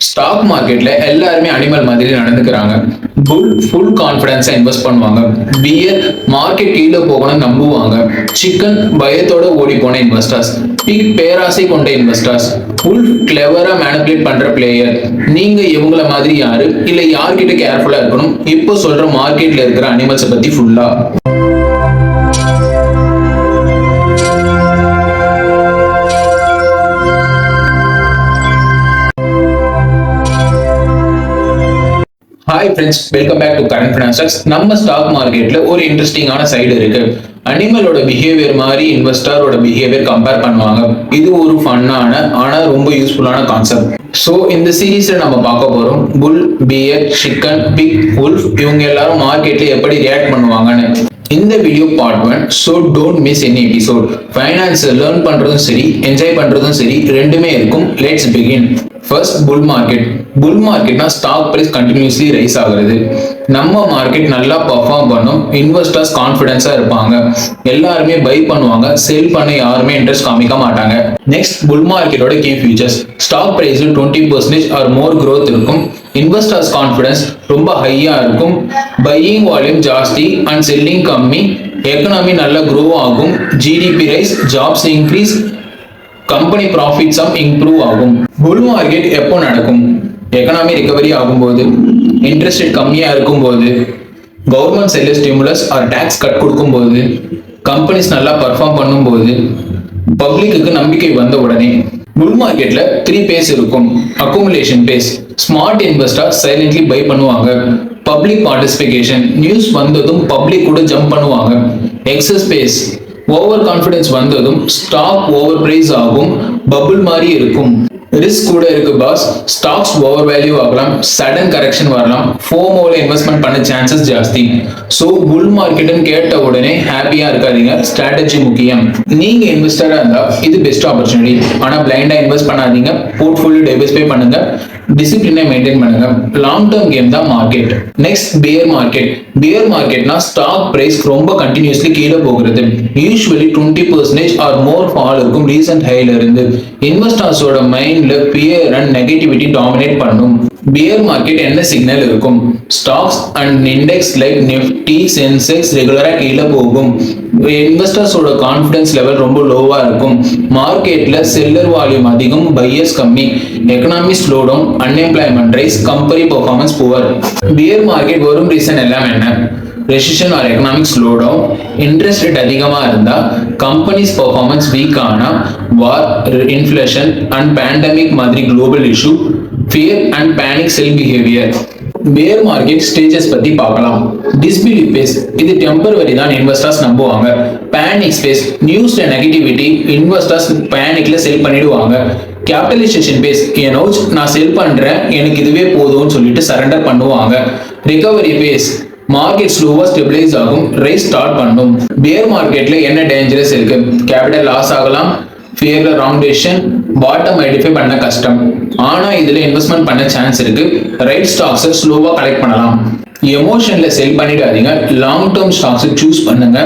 Stock மார்க்கெட்ல எல்லாருமே animal மாதிரி நடந்துக்கிறாங்க. புல் ஃபுல் கான்ஃபிடன்ஸா இன்வெஸ்ட் பண்ணுவாங்க. பியர் மார்க்கெட் கீழே போகணும்னு நம்புவாங்க. சிக்கன் பயத்தோட ஓடி போன இன்வெஸ்டர்ஸ். பிக் பேராசை கொண்ட இன்வெஸ்டர்ஸ். உல்ஃப் கிளவரா மேனிபுலேட் பண்ற பிளேயர். நீங்க இவங்கள மாதிரி யாரு, இல்ல யார்கிட்ட கேர்ஃபுல்லா இருக்கணும்? இப்போ சொல்ற மார்க்கெட்ல இருக்கிற அனிமல்ஸ் பத்தி ஃபுல்லா. Hi friends, welcome back to Current Finance. நம்ம ஸ்டாக் மார்க்கெட்ல ஒரு இன்ட்ரெஸ்டிங்கான சைடு இருக்கு. அனிமலோட பிஹேவியர் மாதிரி இன்வெஸ்டரோட பிஹேவியர் கம்பேர் பண்ணுவாங்க. இது ஒரு ஃபன்னான ஆனா ரொம்ப யூஸ்ஃபுல்லான கான்செப்ட். ஸோ இந்த சீரீஸ்ல நம்ம பார்க்க போறோம் bull, bear, chicken, pig, wolf இவங்க எல்லாரும் மார்க்கெட்ல எப்படி ரியாக்ட் பண்ணுவாங்கன்னு. இந்த video part 1. So don't miss any episode. Finance learn பண்றதும் சரி, என்ஜாய் பண்றதும் சரி, ரெண்டுமே இருக்கும். Let's begin. First, bull market. Bull மார்க்கெட்னா ஸ்டாக் பிரைஸ் கண்டினியூஸ்லி ரைஸ் ஆகுறது. நம்ம மார்க்கெட் நல்லா பர்ஃபார்ம் பண்ணும். இன்வெஸ்டர்ஸ் கான்ஃபிடன்ஸா இருப்பாங்க. எல்லாருமே பை பண்ணுவாங்க. செல் பண்ண யாருமே இன்ட்ரெஸ்ட் காமிக்க மாட்டாங்க. நெக்ஸ்ட், புல் மார்க்கெட்டோட கீ ஃபீச்சர்ஸ். ஸ்டாக் பிரைஸ்ல 20% ஆர் மோர் growth இருக்கும். இன்வெஸ்டர்ஸ் கான்ஃபிடன்ஸ் ரொம்ப ஹையா இருக்கும். பையிங் வால்யூம் ஜாஸ்தி அண்ட் செல்லிங் கம்மி. எக்கனாமி நல்லா க்ரோ ஆகும். GDP rise, jobs increase, company ப்ராஃபிட்ஸும் இம்ப்ரூவ் ஆகும். புல் மார்க்கெட் எப்போ நடக்கும்? எக்கனாமி ரிகவரி ஆகும்போது, இன்ட்ரெஸ்ட் ரேட் கம்மியா இருக்கும்போது, கவர்மெண்ட் செல்ல ஸ்டிமுலஸ் ஆர் டாக்ஸ் கட் கொடுக்கும்போது, கம்பெனிஸ் நல்லா பர்ஃபார்ம் பண்ணும்போது, பப்ளிக்கு நம்பிக்கை வந்த உடனே. புல் மார்க்கெட்ல 3 பேஸ் இருக்கும். Accumulation phase. Smart investor silently buy பண்ணுவாங்க. Public participation. நியூஸ் வந்ததும் பப்ளிக் கூட ஜம்ப் பண்ணுவாங்க. Excess phase. ஓவர் கான்ஃபிடன்ஸ் வந்ததும் ஸ்டாக் ஓவர் பிரைஸ் ஆகும். பபுள் மாதிரி இருக்கும். ரிஸ்க் கூட இருக்கு பாஸ். ஸ்டாக்ஸ் ஓவர் வேல்யூ ஆகலாம். சடன் கரெக்ஷன் வரலாம். ஃபோமோல இன்வெஸ்ட்மெண்ட் பண்ண சான்சஸ் ஜாஸ்தி. ஸோ புல் மார்க்கெட்னு கேட்ட உடனே ஹாப்பியா இருக்காதீங்க. ஸ்ட்ராட்டஜி முக்கியம். நீங்க இன்வெஸ்டரா இருந்தா இது பெஸ்ட் ஆப்பர்ச்சுனிட்டி. ஆனா பிளைண்டா இன்வெஸ்ட் பண்ணாதீங்க. போர்ட்ஃபோலியோ டைவர்சிஃபை பண்ணுங்க. டிசிப்ளினை மெயின்டைன் பண்ணுங்க. லாங் டர்ம் கேம் தான் மார்க்கெட். Next, bear market. பியர் மார்க்கெட்னா ஸ்டாக் பிரைஸ் ரொம்ப கண்டினியூஸ்லி கீழே போகிறது. யூஸ்வலி 20% ஆர் மோர் ஃபால் இருக்கும் ரீசன்ட் ஹைல இருந்து. இன்வெஸ்டர்ஸோட மைண்ட்ல பியர் அண்ட் நெகட்டிவிட்டி டாமினேட் பண்ணும். பியர் மார்க்கெட் என்ன சிக்னல் இருக்கும்? Stocks and index like Nifty, Sensex ரெகுலரா கீழே போகும். இன்வெஸ்டர்ஸோட கான்ஃபிடன்ஸ் லெவல் ரொம்ப லோவா இருக்கும். மார்க்கெட்ல செல்லர் வால்யூம் அதிகம், பையர்ஸ் கம்மி. Economy slow down, unemployment rise, company performance poor. Bear market வரும் ரீசன் எல்லாம் என்ன? Recession or economic slow down, interest rate அதிகமா இருந்தா, கம்பெனிஸ் பெர்ஃபார்மன்ஸ் வீக் ஆனா, வார், இன்ஃப்ளேஷன் அண்ட் பேண்டமிக் மாதிரி global issue, fear and panic sell behaviour. Bear market stages பத்தி பார்க்கலாம். Disbelief phase. இது டெம்பரவரி தான் இன்வெஸ்டர்ஸ் நம்புவாங்க. Panic phase. நியூஸ்ல நெகட்டிவிட்டி, இன்வெஸ்டர்ஸ் பேனிக்ல செல் பண்ணிடுவாங்க. Capitalization base. ஏனோச் நான் செல் பண்றேன், எனக்கு இதுவே போதும்னு சொல்லிட்டு சரண்டர் பண்ணுவாங்க. Recovery phase. மார்க்கெட் ஸ்லோவா ஸ்டெபிலைஸ் ஆகும். ரைஸ் ஸ்டார்ட் பண்ணும். பியர் மார்க்கெட்ல என்ன டேஞ்சரஸ் இருக்கு? கேபிட்டல் லாஸ் ஆகலாம். ஃபியர்ல ராங் டெசிஷன், பாட்டம் ஐடென்டிஃபை பண்ண கஷ்டம். ஆனா இதுல இன்வெஸ்ட்மெண்ட் பண்ண சான்ஸ் இருக்கு. ரைட் ஸ்டாக்ஸ் ஸ்லோவா கலெக்ட் பண்ணலாம். எமோஷன்ல செல் பண்ணிடாதீங்க. லாங் டேர்ம் ஸ்டாக்ஸ் சூஸ் பண்ணுங்க.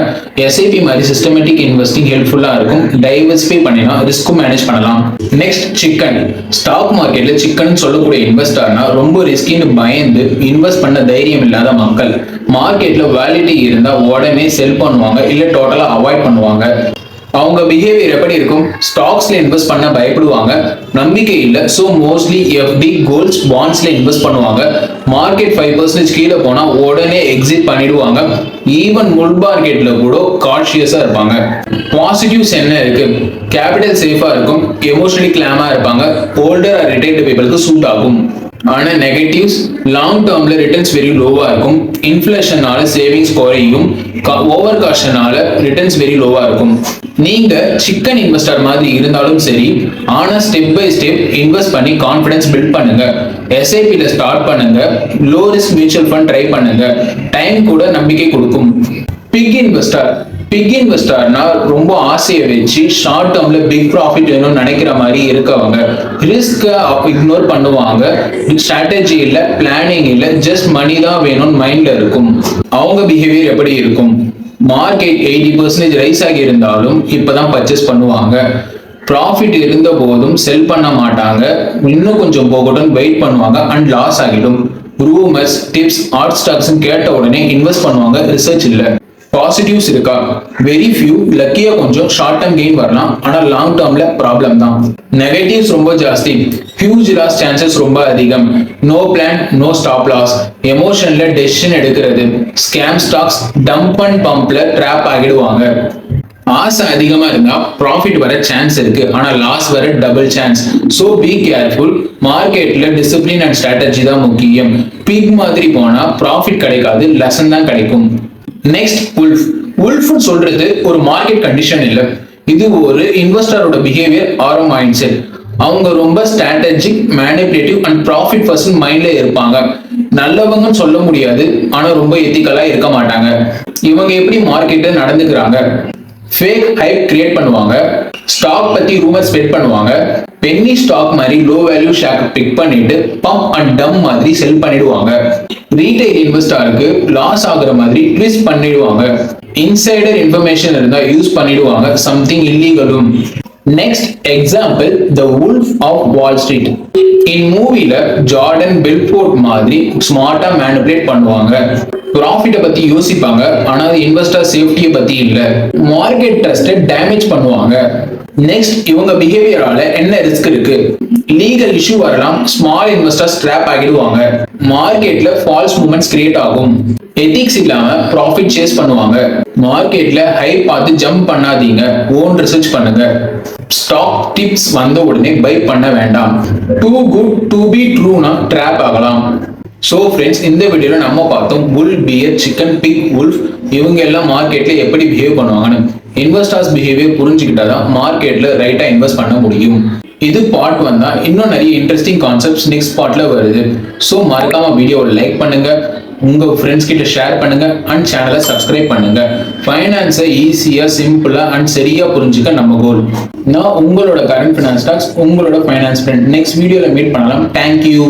எஸ்ஐபி மாதிரி சிஸ்டமேட்டிக் இன்வெஸ்டிங் ஹெல்ப்ஃபுல்லா இருக்கும். டைவர்சிஃபை பண்ணினா ரிஸ்க்கும் மேனேஜ் பண்ணலாம். Next, chicken. ஸ்டாக் மார்க்கெட்ல சிக்கன் சொல்லக்கூடிய இன்வெஸ்டர்னா ரொம்ப ரிஸ்கின்னு பயந்து இன்வெஸ்ட் பண்ண தைரியம் இல்லாத மக்கள். மார்க்கெட்ல வேலிட்டி இருந்தா உடனே செல் பண்ணுவாங்க, இல்ல டோட்டலா அவாய்ட் பண்ணுவாங்க. அவங்க பிஹேவியர் எப்படி இருக்கும்? ஸ்டாக்ஸ்ல இன்வெஸ்ட் பண்ண பயப்படுவாங்க. நம்பிக்கை இல்ல, சோ மோஸ்ட்லி எஃப்டி, கோல்ட்ஸ், பாண்ட்ஸ்ல இன்வெஸ்ட் பண்ணுவாங்க. மார்க்கெட் 5% கீழே போனா உடனே எக்ஸிட் பண்ணிடுவாங்க. ஈவன் முல் மார்க்கெட்ல கூட கான்ஷியஸா இருப்பாங்க. பாசிட்டிவ்ஸ் என்ன இருக்கு? கேபிட்டல் சேஃபா இருக்கும். எமோஷனலி கிளாமா இருப்பாங்க. ஓல்டர் ஆர் ரிட்டையர்டு பீப்புளுக்கு சூட் ஆகும். ஆனா நெகட்டிவ்ஸ், லாங் டேர்ம்ல ரிட்டர்ன்ஸ் வெரி லோவா இருக்கும். இன்ஃப்ளேஷனால சேவிங்ஸ் குறையும். ஓவர் காஷனால ரிட்டர்ன்ஸ் வெரி லோவா இருக்கும். நீங்க சிக்கன் இன்வெஸ்டர் மாதிரி இருந்தாலும் சரி, ஆனா ஸ்டெப் பை ஸ்டெப் இன்வெஸ்ட் பண்ணி கான்ஃபிடன்ஸ் பில்ட் பண்ணுங்க. எஸ்ஐபில ஸ்டார்ட் பண்ணுங்க. Low risk mutual fund try பண்ணுங்க. டைம் கூட நம்பிக்கை கொடுக்கும். Big investor. பிக் இன்வெஸ்டர்னா ரொம்ப ஆசையை வச்சு ஷார்ட் டேர்ம்ல பிக் ப்ராஃபிட் வேணும்னு நினைக்கிற மாதிரி இருக்கவங்க. ரிஸ்க் இக்னோர் பண்ணுவாங்க. ஸ்ட்ராட்டஜி இல்ல, பிளானிங் இல்ல, ஜஸ்ட் மணி தான் வேணும்னு மைண்ட்ல இருக்கும். அவங்க பிஹேவியர் எப்படி இருக்கும்? மார்க்கெட் 80% ரைஸ் ஆகி இருந்தாலும் இப்பதான் பர்ச்சேஸ் பண்ணுவாங்க. ப்ராஃபிட் இருந்த போதும் செல் பண்ண மாட்டாங்க, இன்னும் கொஞ்சம் போகட்டும் வெயிட் பண்ணுவாங்க அண்ட் லாஸ் ஆகிடும். ரூமர்ஸ், டிப்ஸ், ஹாட் ஸ்டாக்ஸ் கேட்ட உடனே இன்வெஸ்ட் பண்ணுவாங்க, ரிசர்ச் இல்ல. பாசிட்டிவ்ஸ் இருக்கா? Very few. லக்கியா கொஞ்சம் ஷார்ட் டர்ம் கெயின் வரலாம், ஆனா லாங் டர்ம்ல ப்ராப்ளம் தான். நெகட்டிவ்ஸ் ரொம்ப ஜாஸ்தி. ஹியூஜ் லாஸ் சான்சஸ் ரொம்ப அதிகம். No plan, no stop loss. எமோஷன்ல டெசிஷன் எடுக்கிறது. ஸ்கேம் ஸ்டாக்ஸ், டம்ப் அண்ட் பம்ப்ல ட்ராப் ஆகிடுவாங்க. ஆசை அதிகமா இருந்தா ப்ராஃபிட் வர சான்ஸ் இருக்கு, ஆனா லாஸ் வர double chance. So be careful. மார்க்கெட்ல டிசிப்ளின் அண்ட் ஸ்ட்ராட்டஜி தான் முக்கியம். பிக் மாதிரி போனா ப்ராஃபிட் கிடைக்காது, லெசன் தான் கிடைக்கும். Next, wolf. உல்ஃப் சொல்றது ஒரு மார்க்கெட் கண்டிஷன் இல்ல, இது ஒரு இன்வெஸ்டரோட பிஹேவியர் ஆர் மைண்ட் செட். அவங்க ரொம்ப strategic, manipulative and profit first மைண்ட்ல இருப்பாங்க. நல்லவங்கன்னு சொல்ல முடியாது, ஆனா ரொம்ப எத்திக்கலா இருக்க மாட்டாங்க. இவங்க எப்படி மார்க்கெட்ல நடந்துக்கிறாங்க? ஃபேக் ஹைப் கிரியேட் பண்ணுவாங்க, ஸ்டாக் பத்தி ரூமர் ஸ்ப்ரெட் பண்ணுவாங்க, பென்னி ஸ்டாக் மாதிரி லோ வேல்யூ ஷேர் பிக் பண்ணிட்டு பம்ப் அண்ட் டம்ப் மாதிரி செல் பண்ணிடுவாங்க. ரீட்டைல் இன்வெஸ்டருக்கு லாஸ் ஆகுற மாதிரி ட்விஸ்ட் பண்ணிடுவாங்க. இன்சைடர் இன்ஃபர்மேஷன் இருந்தா யூஸ் பண்ணிடுவாங்க, சம்திங் இல்லீகலும். Next example, the wolf of wall street. In மூவில ஜார்டன் பெல்ஃபோர்ட் மாதிரி ஸ்மார்ட்டா மேனிபுலேட் பண்ணுவாங்க. ப்ராஃபிட்ட பத்தி யோசிப்பாங்க, ஆனா இன்வெஸ்டர் சேஃப்டியை பத்தி இல்ல. மார்க்கெட் ட்ரஸ்ட்டை டேமேஜ் பண்ணுவாங்க. நெக்ஸ்ட், இவங்க பிஹேவியரால என்ன ரிஸ்க் இருக்கு? லீகல் இஷ்யூ வரலாம், ஸ்மால் இன்வெஸ்டர்ஸ் ட்ராப் ஆகிடுவாங்க, மார்க்கெட்ல ஃபால்ஸ் மூவ்மெண்ட்ஸ் கிரியேட் ஆகும், எத்திக்ஸ் இல்லாம ப்ராஃபிட் சேஸ் பண்ணுவாங்க, மார்க்கெட்ல ஹை பார்த்து ஜம்ப் பண்ணாதீங்க, ஓன் ரிசர்ச் பண்ணுங்க. ஸ்டாக் டிப்ஸ் வந்த உடனே பை பண்ண வேண்டாம். டூ குட் டு பி ட்ரூனா ட்ராப் ஆகலாம். சோ ஃப்ரெண்ட்ஸ், இந்த வீடியோல நம்ம பார்த்தோம் bull, bear, chicken, pig, wolf இவங்க எல்லாம் மார்க்கெட்ல எப்படி பிஹேவ் பண்ணுவாங்கன்னு. இன்வெஸ்டர்ஸ் பிஹேவியர் புரிஞ்சுக்கிட்டாதான் மார்க்கெட்ல ரைட்டா இன்வெஸ்ட் பண்ண முடியும். இது பார்ட் 1 தான். இன்னும் நிறைய இன்ட்ரெஸ்டிங் கான்செப்ட்ஸ் நெக்ஸ்ட் பார்ட்ல வருது. சோ மறக்காம வீடியோவை லைக் பண்ணுங்க, உங்க ஃப்ரெண்ட்ஸ் கிட்ட ஷேர் பண்ணுங்க அண்ட் சேனலை சப்ஸ்கிரைப் பண்ணுங்க. ஃபைனான்ஸை ஈஸியா, சிம்பிளா அண்ட் சரியா புரிஞ்சுக்க நம்ம கோல். நான் உங்களோட கரண்ட் ஃபினான்ஸ் டாக்ஸ், உங்களோட ஃபைனான்ஸ் ஃப்ரெண்ட். நெக்ஸ்ட் வீடியோல மீட் பண்ணலாம். தேங்க்யூ.